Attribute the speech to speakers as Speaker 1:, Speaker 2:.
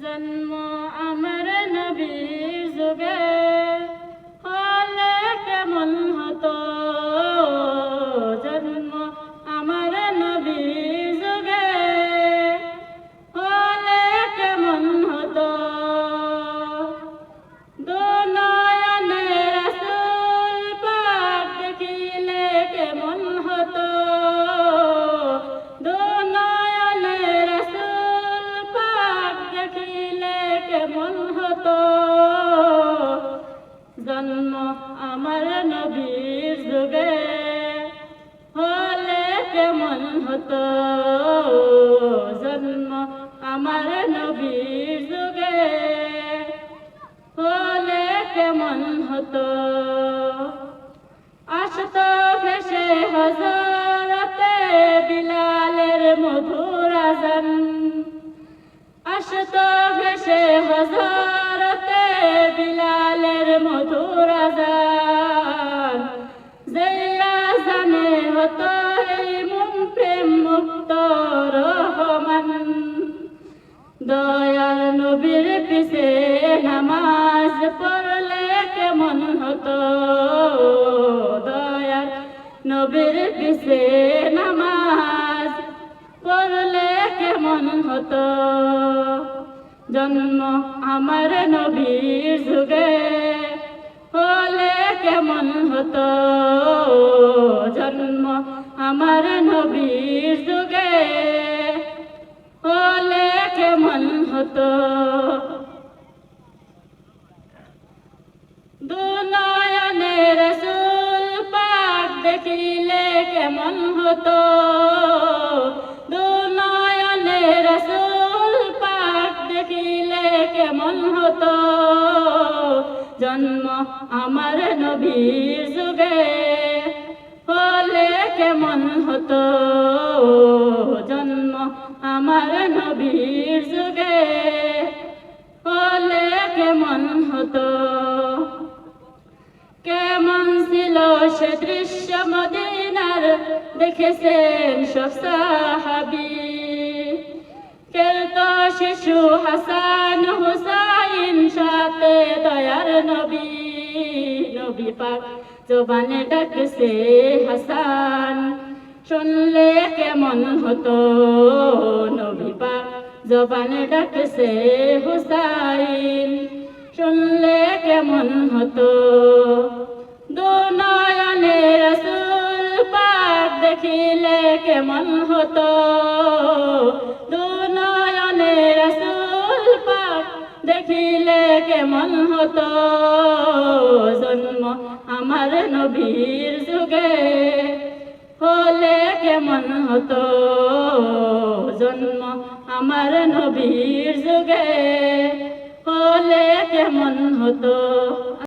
Speaker 1: জন্ম আমার নবীর যুগে হলে কেমন হতো। জন্ম আমার নবীর যুগে হলে কেমন হতো। দুনয়নে রাসূল পাক দেখিলে কেমন হতো। দুনয়নে রাসূল পাক দেখিলে কেমন হতো। জন্ম আমার নবীর যুগে হলে কেমন হতো। জন্ম আমার নবীর যুগে হলে কেমন হতো। আসতো ভেসে হযরতে বিলালের মধুর আযান। আসতো ভেসে হযরতে বিলালের মধুর আযান। যেই আযানে হতো এই মন প্রেম মুক্ত রহমান। দয়াল নবীর পিছে নামাজ পড়লে কেমন হতো। দয়াল নবীর পিছে নামাজ পড়লে কেমন হতো। জন্ম আমার নবীর যুগে হলে কেমন হতো। জন্ম আমার নবীর যুগে হলে কেমন হতো। দুনয়নে রাসূল পাক দেখিলে কেমন হতো। দুনয়নে রাসূল পাক দেখিলে কেমন হতো। জন্ম আমার নবীর যুগে হলে কেমন হতো। জন্ম আমার নবীর যুগে হলে কেমন হতো। কেমন ছিল সে দৃশ্য মদিনার দেখেছেন সব সাহাবী। খেলতো শিশু হাসান হুসাইন সাথে দয়ার নবী। নবী পাক জবানে ডাকছে হাসান, শুনলে কেমন হতো। নবী পাক জবানে ডাকছে হুসাইন, শুনলে কেমন হতো। দুনয়নে রাসূল পাক দেখিলে কেমন হতো। দুনয়নে রাসূল পাক দেখিলে কেমন হতো। জন্ম আমার নবীর যুগে হলে কেমন হতো। জন্ম আমার নবীর যুগে হলে কেমন হতো।